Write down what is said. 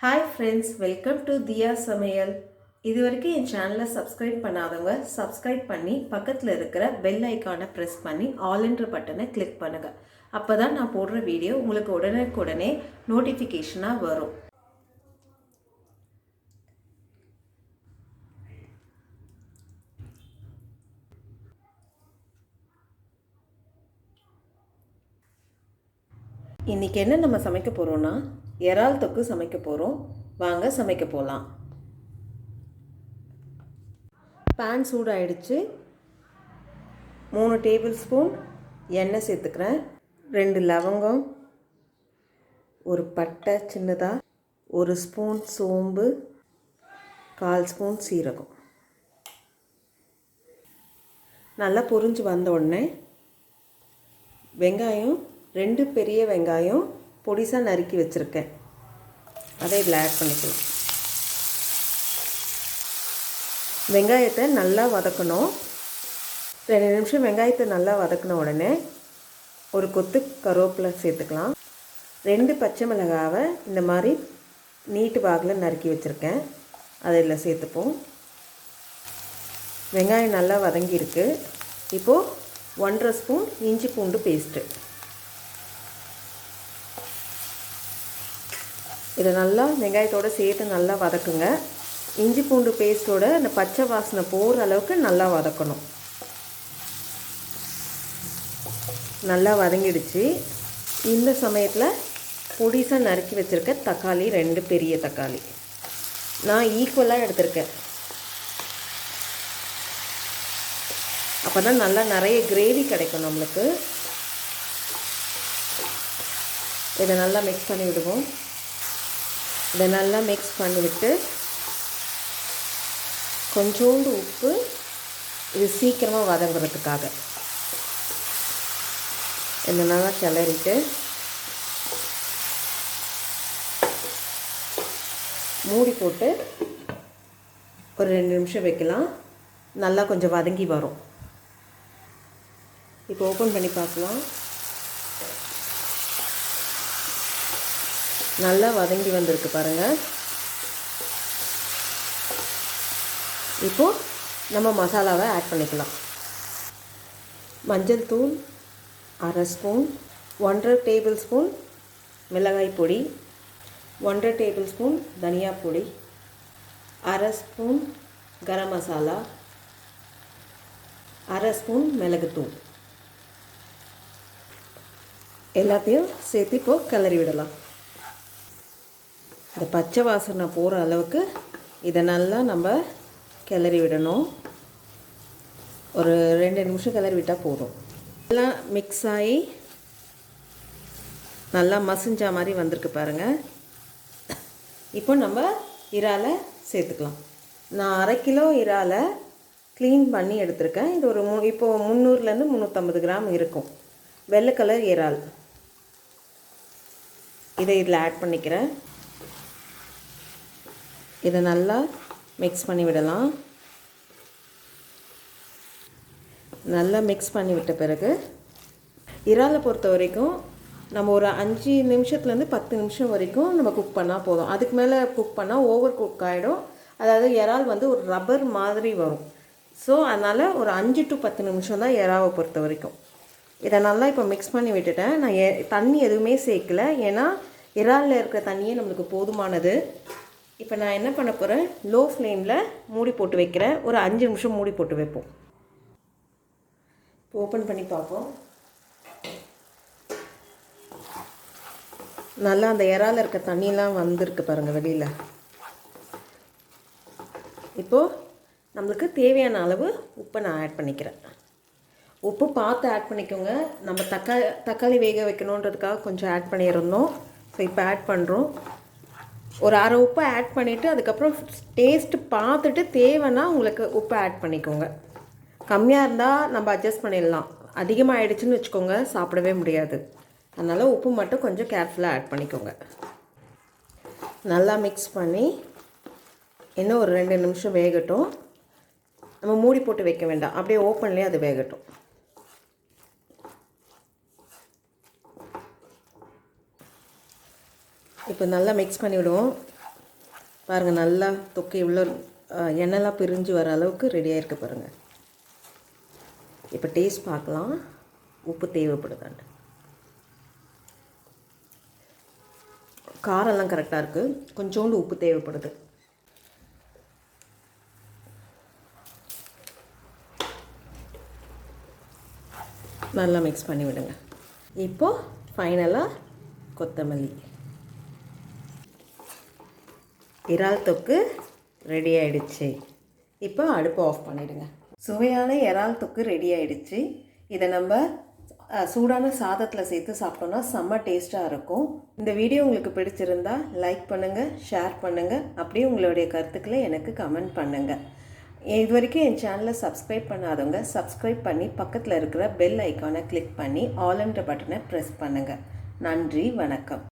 Hi friends, welcome to Diya Samayal. இதுவரைக்கும் என் சேனலை subscribe பண்ணாதவங்க சப்ஸ்கிரைப் பண்ணி பக்கத்தில் இருக்கிற பெல் ஐக்கானை ப்ரெஸ் பண்ணி ஆல் என்ற பட்டனை கிளிக் பண்ணுங்க. அப்பதான் நான் போடுற வீடியோ உங்களுக்கு உடனே நோட்டிஃபிகேஷனாக வரும். இன்னைக்கு என்ன நம்ம சமைக்க போறோம்னா எறால் தொக்கு சமைக்க போறோம். வாங்க சமைக்க போகலாம். பேன் சூடாயிடுச்சு. 3 டேபிள் ஸ்பூன் எண்ணெய் சேர்த்துக்கிறேன். 2 லவங்கம், ஒரு பட்டை சின்னதாக, 1 ஸ்பூன் சோம்பு, 1/4 ஸ்பூன் சீரகம். நல்லா பொரிஞ்சு வந்த உடனே வெங்காயம், 2 பெரிய வெங்காயம் பொடிசாக நறுக்கி வச்சுருக்கேன், அதை இதில் ஆட் பண்ணிக்கலாம். வெங்காயத்தை நல்லா வதக்கணும். 2 நிமிஷம் வெங்காயத்தை நல்லா வதக்கின உடனே ஒரு கொத்து கருவேப்பிலை சேர்த்துக்கலாம். 2 பச்சை மிளகாவை இந்த மாதிரி நீட்டு பாகில் நறுக்கி வச்சுருக்கேன், அதை இதில் சேர்த்துப்போம். வெங்காயம் நல்லா வதங்கியிருக்கு. இப்போது 1/2 ஸ்பூன் இஞ்சி பூண்டு பேஸ்ட்டு, இதை நல்லா வெங்காயத்தோடு சேர்த்து நல்லா வதக்குங்க. இஞ்சி பூண்டு பேஸ்ட்டோட அந்த பச்சை வாசனை போகிற அளவுக்கு நல்லா வதக்கணும். நல்லா வதங்கிடுச்சு. இந்த சமயத்தில் பொடிசாக நறுக்கி வச்சுருக்க தக்காளி, 2 பெரிய தக்காளி நான் ஈக்குவலாக எடுத்திருக்கேன். அப்போ தான் நல்லா நிறைய கிரேவி கிடைக்கும் நம்மளுக்கு. இதை நல்லா மிக்ஸ் பண்ணி விடுவோம். இதை நல்லா மிக்ஸ் பண்ணிவிட்டு கொஞ்சோண்டு உப்பு, இது சீக்கிரமாக வதங்குறதுக்காக இதை நல்லா கிளறிட்டு மூடி போட்டு ஒரு 2 நிமிஷம் வைக்கலாம். நல்லா கொஞ்சம் வதங்கி வரும். இப்போ ஓப்பன் பண்ணி பார்க்கலாம். நல்லா வதங்கி வந்திருக்கு பாருங்கள். இப்போது நம்ம மசாலாவை ஆட் பண்ணிக்கலாம். மஞ்சள் தூள் 1/2 ஸ்பூன், 1/2 டேபிள் ஸ்பூன் மிளகாய் பொடி, 1/2 டேபிள் ஸ்பூன் தனியா பொடி, 1/2 ஸ்பூன் கரம் மசாலா, 1/2 ஸ்பூன் மிளகுத்தூள், எல்லாத்தையும் சேர்த்து இப்போது கிளறி விடலாம். இந்த பச்சை வாசனை போகிற அளவுக்கு இதை நல்லா நம்ம கிளறி விடணும். ஒரு 2 நிமிஷம் கிளறி விட்டால் போதும். எல்லாம் மிக்ஸ் ஆகி நல்லா மசிஞ்சா மாதிரி வந்திருக்கு பாருங்கள். இப்போ நம்ம இறாலை சேர்த்துக்கலாம். நான் 1/2 கிலோ இறாலை க்ளீன் பண்ணி எடுத்திருக்கேன். இது ஒரு இப்போது 300லேருந்து 350 கிராம் இருக்கும். வெள்ளை கலர் இறால். இதை இதில் ஆட் பண்ணிக்கிறேன். இதை நல்லா மிக்ஸ் பண்ணி விடலாம். நல்லா மிக்ஸ் பண்ணி விட்ட பிறகு இறாலை பொறுத்த வரைக்கும் நம்ம ஒரு 5 நிமிஷத்துலேருந்து 10 நிமிஷம் வரைக்கும் நம்ம குக் பண்ணால் போதும். அதுக்கு மேலே குக் பண்ணால் ஓவர் குக் ஆகிடும். அதாவது இறால் வந்து ஒரு ரப்பர் மாதிரி வரும். ஸோ அதனால் ஒரு 5 to 10 நிமிஷம் தான் இறாவை பொறுத்த வரைக்கும். இதை நல்லா இப்போ மிக்ஸ் பண்ணி விட்டுட்டேன். நான் தண்ணி எதுவுமே சேர்க்கலை, ஏன்னா இறாலில் இருக்கிற தண்ணியே நம்மளுக்கு போதுமானது. இப்போ நான் என்ன பண்ண போகிறேன், லோ ஃப்ளேமில் மூடி போட்டு வைக்கிறேன். ஒரு 5 நிமிஷம் மூடி போட்டு வைப்போம். இப்போ ஓப்பன் பண்ணி பார்ப்போம். நல்லா அந்த இறால இருக்க தண்ணியெலாம் வந்திருக்கு பாருங்கள் வெளியில். இப்போது நம்மளுக்கு தேவையான அளவு உப்பை நான் ஆட் பண்ணிக்கிறேன். உப்பு பார்த்து ஆட் பண்ணிக்கோங்க. நம்ம தக்காளி வேக வைக்கணுன்றதுக்காக கொஞ்சம் ஆட் பண்ணியிருந்தோம். ஸோ இப்போ ஆட் பண்ணுறோம். ஒரு 1/2 உப்பை ஆட் பண்ணிவிட்டு அதுக்கப்புறம் டேஸ்ட்டு பார்த்துட்டு தேவைன்னா உங்களுக்கு உப்பை ஆட் பண்ணிக்கோங்க. கம்மியாக இருந்தால் நம்ம அட்ஜஸ்ட் பண்ணிடலாம். அதிகமாக ஆகிடுச்சின்னு வச்சுக்கோங்க, சாப்பிடவே முடியாது. அதனால் உப்பு மட்டும் கொஞ்சம் கேர்ஃபுல்லாக ஆட் பண்ணிக்கோங்க. நல்லா மிக்ஸ் பண்ணி இன்னும் ஒரு 2 நிமிஷம் வேகட்டும். நம்ம மூடி போட்டு வைக்க வேண்டாம், அப்படியே ஓப்பன்லேயே அது வேகட்டும். இப்போ நல்லா மிக்ஸ் பண்ணி விடுவோம். பாருங்கள், நல்லா தொக்கு இவ்வளோ எண்ணெய்லாம் பிரிஞ்சு வர அளவுக்கு ரெடியாக இருக்க பாருங்கள். இப்போ டேஸ்ட் பார்க்கலாம், உப்பு தேவைப்படுதான்ட்டு. காரெல்லாம் கரெக்டாக இருக்குது, கொஞ்சோண்டு உப்பு தேவைப்படுது. நல்லா மிக்ஸ் பண்ணி விடுங்க. இப்போது ஃபைனலாக கொத்தமல்லி. இறால் தொக்கு ரெடி ஆகிடுச்சு. இப்போ அடுப்பு ஆஃப் பண்ணிவிடுங்க. சுவையான இறால் தொக்கு ரெடி ஆகிடுச்சு. இதை நம்ம சூடான சாதத்தில் சேர்த்து சாப்பிட்டோன்னா செம்ம டேஸ்ட்டாக இருக்கும். இந்த வீடியோ உங்களுக்கு பிடிச்சிருந்தா லைக் பண்ணுங்கள், ஷேர் பண்ணுங்கள், அப்படியே உங்களுடைய கருத்துக்களை எனக்கு கமெண்ட் பண்ணுங்கள். இது வரைக்கும் என் சேனலை சப்ஸ்கிரைப் பண்ணாதவங்க சப்ஸ்கிரைப் பண்ணி பக்கத்தில் இருக்கிற பெல் ஐக்கானை கிளிக் பண்ணி ஆல் என்ற பட்டனை ப்ரெஸ் பண்ணுங்கள். நன்றி, வணக்கம்.